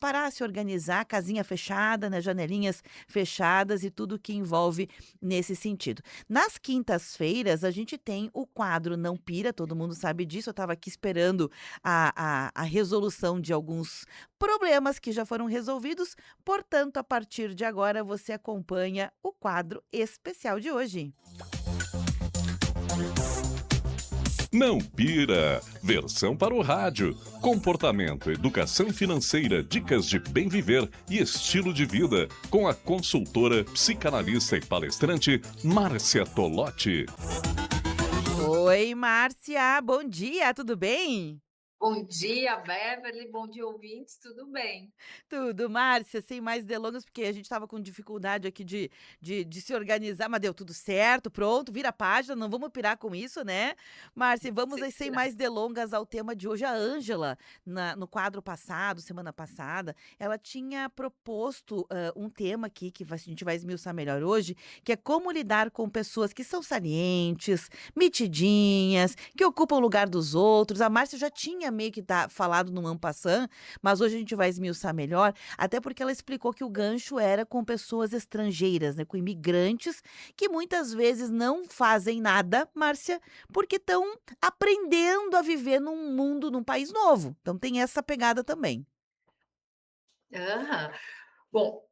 parar, se organizar, casinha fechada, né, janelinhas fechadas e tudo que envolve nesse sentido. Nas quintas-feiras, a gente tem o quadro Não Pira, todo mundo sabe disso, eu estava aqui esperando a resolução de alguns problemas que já foram resolvidos, portanto, a partir de agora, você acompanha o quadro especial de hoje. Não pira! Versão para o rádio. Comportamento, educação financeira, dicas de bem viver e estilo de vida. Com a consultora, psicanalista e palestrante Márcia Tolotti. Oi, Márcia, bom dia, tudo bem? Bom dia, Beverly. Bom dia, ouvintes. Tudo bem? Tudo, Márcia, sem mais delongas, porque a gente estava com dificuldade aqui de se organizar, mas deu tudo certo, pronto, vira a página, não vamos pirar com isso, né? Márcia, vamos aí, sem mais delongas ao tema de hoje. A Ângela, no quadro passado, semana passada, ela tinha proposto um tema aqui que a gente vai esmiuçar melhor hoje, que é como lidar com pessoas que são salientes, metidinhas, que ocupam o lugar dos outros. A Márcia já tinha meio que falado no en passant, mas hoje a gente vai esmiuçar melhor, até porque ela explicou que o gancho era com pessoas estrangeiras, né, com imigrantes que muitas vezes não fazem nada, Márcia, porque estão aprendendo a viver num mundo, num país novo. Então tem essa pegada também. Aham. Bom,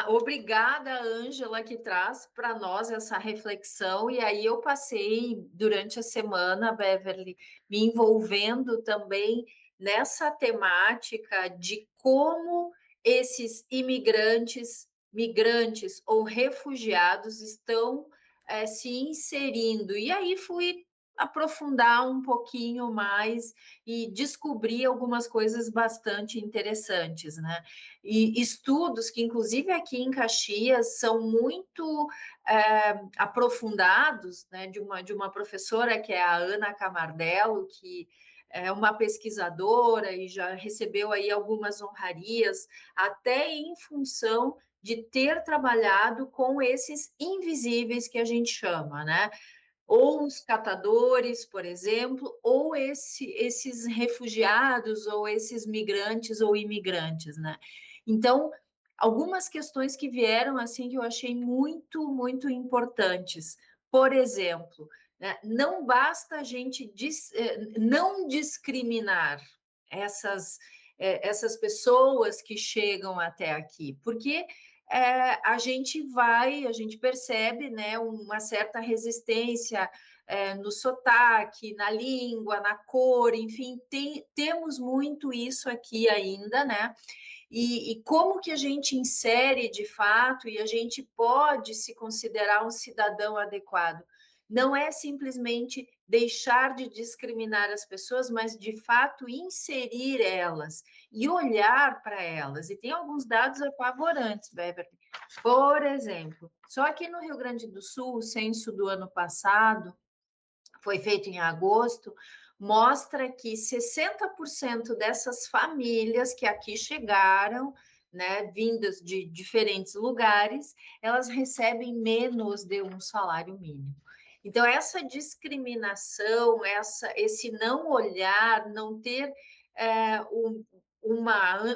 obrigada, Ângela, que traz para nós essa reflexão. E aí eu passei durante a semana, Beverly, me envolvendo também nessa temática de como esses imigrantes, migrantes ou refugiados estão se inserindo. E aí fui aprofundar um pouquinho mais e descobrir algumas coisas bastante interessantes, né? E estudos que, inclusive aqui em Caxias, são muito aprofundados, né, de uma professora que é a Ana Camardello, que é uma pesquisadora e já recebeu aí algumas honrarias, até em função de ter trabalhado com esses invisíveis que a gente chama, né? Ou os catadores, por exemplo, ou esses refugiados, ou esses migrantes ou imigrantes, né? Então, algumas questões que vieram assim que eu achei muito, muito importantes. Por exemplo, né, não basta a gente não discriminar essas, essas pessoas que chegam até aqui, porque a gente percebe, né, uma certa resistência no sotaque, na língua, na cor, enfim, temos muito isso aqui ainda, né? E como que a gente insere de fato e a gente pode se considerar um cidadão adequado? Não é simplesmente deixar de discriminar as pessoas, mas de fato inserir elas e olhar para elas. E tem alguns dados apavorantes, Beverly. Por exemplo, só aqui no Rio Grande do Sul, o censo do ano passado, foi feito em agosto, mostra que 60% dessas famílias que aqui chegaram, né, vindas de diferentes lugares, elas recebem menos de um salário mínimo. Então, essa discriminação, esse não olhar, não ter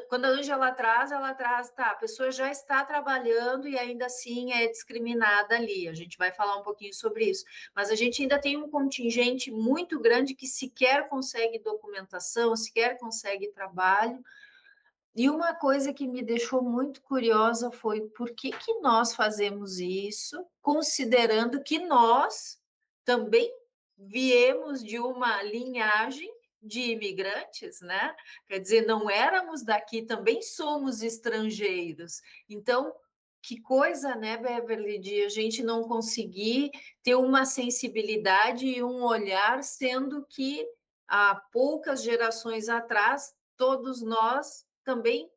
quando a Ângela ela traz, tá, a pessoa já está trabalhando e ainda assim é discriminada ali. A gente vai falar um pouquinho sobre isso. Mas a gente ainda tem um contingente muito grande que sequer consegue documentação, sequer consegue trabalho. E uma coisa que me deixou muito curiosa foi por que que nós fazemos isso, considerando que nós também viemos de uma linhagem de imigrantes, né? Quer dizer, não éramos daqui, também somos estrangeiros. Então, que coisa, né, Beverly, de a gente não conseguir ter uma sensibilidade e um olhar, sendo que há poucas gerações atrás, todos nós também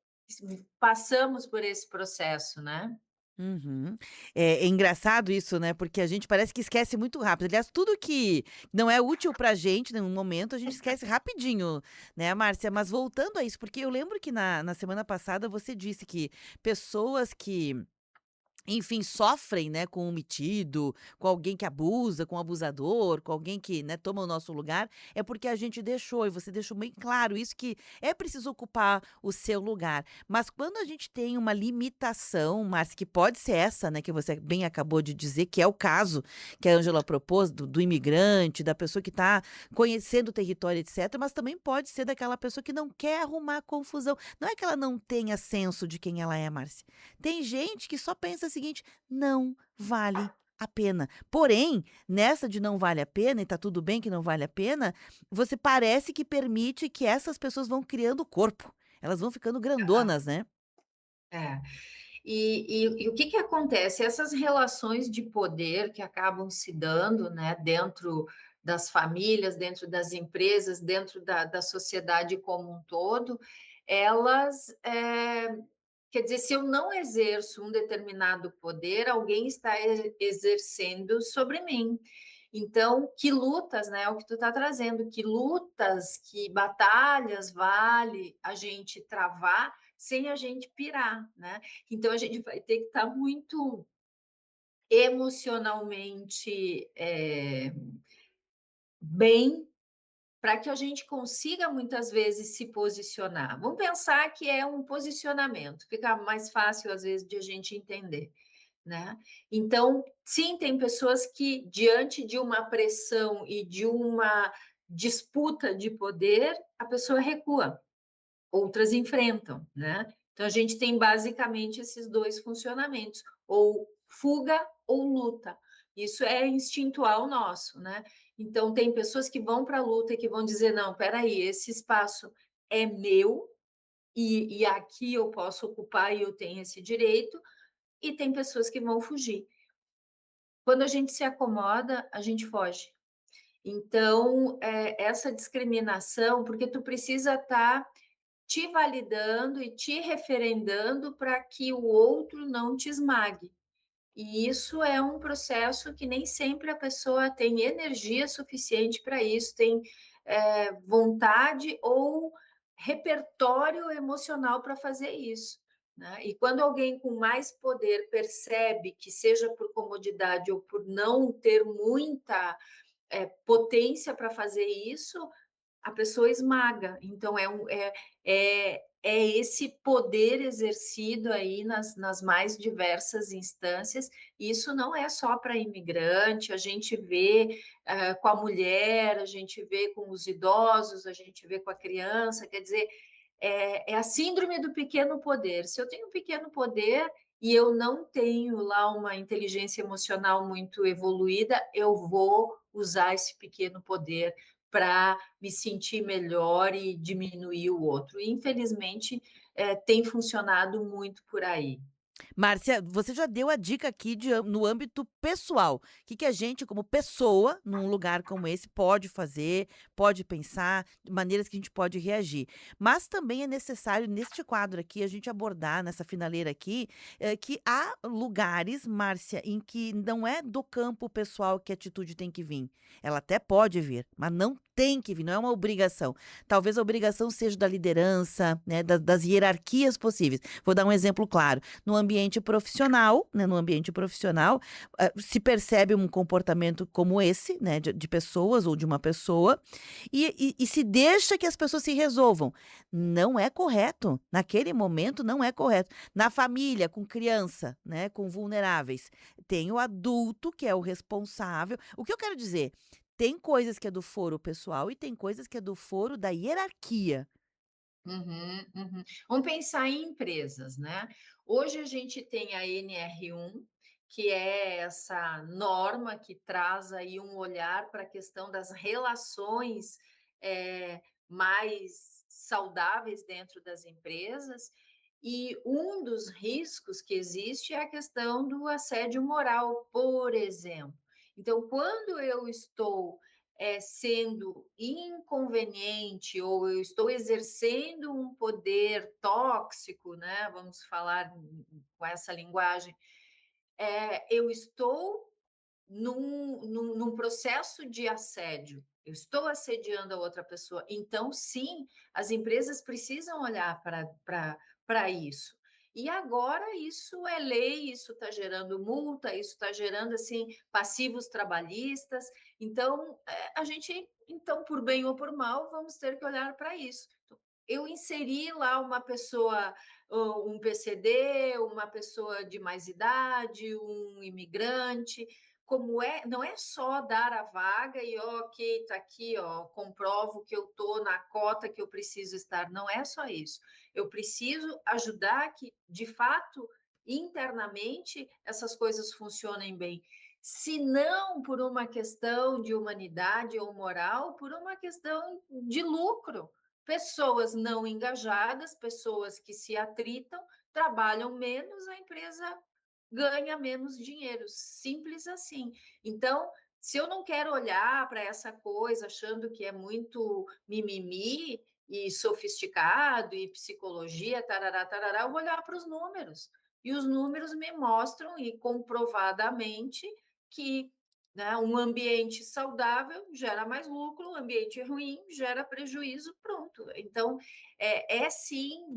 passamos por esse processo, né? Uhum. É engraçado isso, né, porque a gente parece que esquece muito rápido. Aliás, tudo que não é útil pra gente no momento, a gente esquece rapidinho, né, Márcia? Mas voltando a isso, porque eu lembro que na semana passada você disse que pessoas que enfim, sofrem, né, com o metido, com alguém que abusa, com o abusador, com alguém que, né, toma o nosso lugar, é porque a gente deixou, e você deixou bem claro isso, que é preciso ocupar o seu lugar. Mas quando a gente tem uma limitação, mas que pode ser essa, né, que você bem acabou de dizer, que é o caso que a Ângela propôs, do imigrante, da pessoa que está conhecendo o território, etc., mas também pode ser daquela pessoa que não quer arrumar confusão. Não é que ela não tenha senso de quem ela é, Márcia. Tem gente que só pensa o seguinte: "Não vale a pena". Porém, nessa de não vale a pena, e tá tudo bem que não vale a pena, você parece que permite que essas pessoas vão criando corpo, elas vão ficando Aham, grandonas, né. é. E o que que acontece? Essas relações de poder que acabam se dando, né, dentro das famílias, dentro das empresas, dentro da sociedade como um todo, elas, quer dizer, se eu não exerço um determinado poder, alguém está exercendo sobre mim. Então, que lutas, né? É o que tu está trazendo, que lutas, que batalhas vale a gente travar sem a gente pirar, né? Então, a gente vai ter que estar muito emocionalmente bem para que a gente consiga muitas vezes se posicionar. Vamos pensar que é um posicionamento, fica mais fácil às vezes de a gente entender, né? Então, sim, tem pessoas que diante de uma pressão e de uma disputa de poder, a pessoa recua, outras enfrentam, né? Então a gente tem basicamente esses dois funcionamentos, ou fuga ou luta. Isso é instintual nosso, né? Então tem pessoas que vão para a luta e que vão dizer: não, peraí, esse espaço é meu e aqui eu posso ocupar e eu tenho esse direito, e tem pessoas que vão fugir. Quando a gente se acomoda, a gente foge. Então, essa discriminação, porque tu precisa estar te validando e te referendando para que o outro não te esmague. E isso é um processo que nem sempre a pessoa tem energia suficiente para isso, tem vontade ou repertório emocional para fazer isso. Né? E quando alguém com mais poder percebe que, seja por comodidade ou por não ter muita potência para fazer isso, a pessoa esmaga. Então, é esse poder exercido aí nas mais diversas instâncias. Isso não é só para imigrante, a gente vê com a mulher, a gente vê com os idosos, a gente vê com a criança, quer dizer, é a síndrome do pequeno poder. Se eu tenho um pequeno poder e eu não tenho lá uma inteligência emocional muito evoluída, eu vou usar esse pequeno poder para me sentir melhor e diminuir o outro. E, infelizmente, tem funcionado muito por aí. Márcia, você já deu a dica aqui no âmbito pessoal. O que, que a gente, como pessoa, num lugar como esse, pode fazer, pode pensar, de maneiras que a gente pode reagir. Mas também é necessário, neste quadro aqui, a gente abordar, nessa finaleira aqui, que há lugares, Márcia, em que não é do campo pessoal que a atitude tem que vir. Ela até pode vir, mas não tem que vir, não é uma obrigação. Talvez a obrigação seja da liderança, né, das hierarquias possíveis. Vou dar um exemplo claro no ambiente profissional, né, no ambiente profissional, se percebe um comportamento como esse, né, de pessoas ou de uma pessoa, e se deixa que as pessoas se resolvam. Não é correto. Naquele momento não é correto. Na família, com criança, né, com vulneráveis, tem o adulto que é o responsável. O que eu quero dizer? Tem coisas que é do foro pessoal e tem coisas que é do foro da hierarquia. Uhum, uhum. Vamos pensar em empresas, né? Hoje a gente tem a NR1, que é essa norma que traz aí um olhar para a questão das relações mais saudáveis dentro das empresas. E um dos riscos que existe é a questão do assédio moral, por exemplo. Então, quando eu estou sendo inconveniente ou eu estou exercendo um poder tóxico, né? Vamos falar com essa linguagem, eu estou num processo de assédio. Eu estou assediando a outra pessoa. Então, sim, as empresas precisam olhar para isso. E agora isso é lei, isso está gerando multa, isso está gerando assim passivos trabalhistas. Então, a gente, então, por bem ou por mal, vamos ter que olhar para isso. Eu inseri lá uma pessoa, um PCD, uma pessoa de mais idade, um imigrante. Como é, não é só dar a vaga e ok, está aqui, ó, comprovo que eu estou na cota que eu preciso estar. Não é só isso. Eu preciso ajudar que, de fato, internamente, essas coisas funcionem bem. Se não por uma questão de humanidade ou moral, por uma questão de lucro. Pessoas não engajadas, pessoas que se atritam, trabalham menos, a empresa ganha menos dinheiro, simples assim. Então, se eu não quero olhar para essa coisa achando que é muito mimimi e sofisticado e psicologia, tarará, tarará, eu vou olhar para os números. E os números me mostram, e comprovadamente, que, né, um ambiente saudável gera mais lucro, um ambiente ruim gera prejuízo, pronto. Então, sim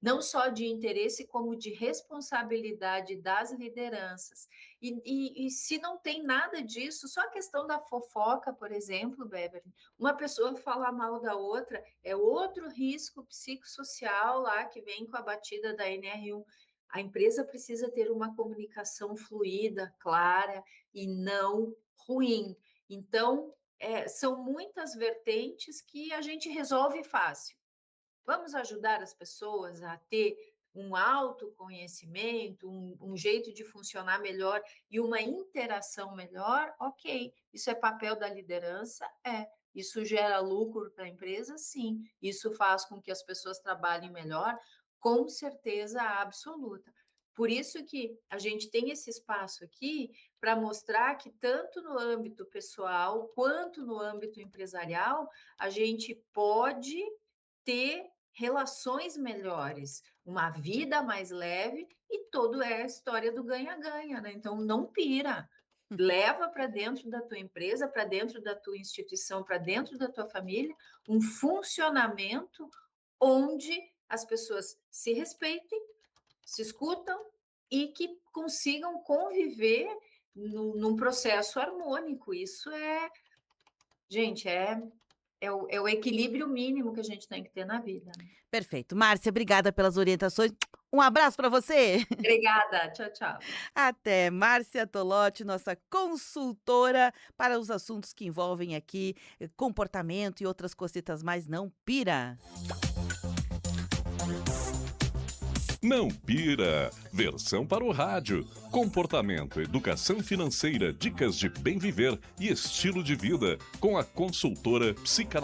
não só de interesse, como de responsabilidade das lideranças. E se não tem nada disso, só a questão da fofoca, por exemplo, Beverly, uma pessoa falar mal da outra é outro risco psicossocial lá que vem com a batida da NR1. A empresa precisa ter uma comunicação fluida, clara e não ruim. Então, são muitas vertentes que a gente resolve fácil. Vamos ajudar as pessoas a ter um autoconhecimento, um jeito de funcionar melhor e uma interação melhor? Ok. Isso é papel da liderança? É. Isso gera lucro para a empresa? Sim. Isso faz com que as pessoas trabalhem melhor? Com certeza absoluta. Por isso que a gente tem esse espaço aqui para mostrar que tanto no âmbito pessoal quanto no âmbito empresarial, a gente pode ter relações melhores, uma vida mais leve, e todo é a história do ganha-ganha, né? Então não pira. Leva para dentro da tua empresa, para dentro da tua instituição, para dentro da tua família, um funcionamento onde as pessoas se respeitem, se escutam e que consigam conviver num processo harmônico. Isso gente, é o equilíbrio mínimo que a gente tem que ter na vida. Perfeito. Márcia, obrigada pelas orientações. Um abraço para você. Obrigada, tchau, tchau. Até. Márcia Tolotti, nossa consultora para os assuntos que envolvem aqui comportamento e outras cositas mais. Não pira. Não pira! Versão para o rádio. Comportamento, educação financeira, dicas de bem viver e estilo de vida com a consultora psicanalista.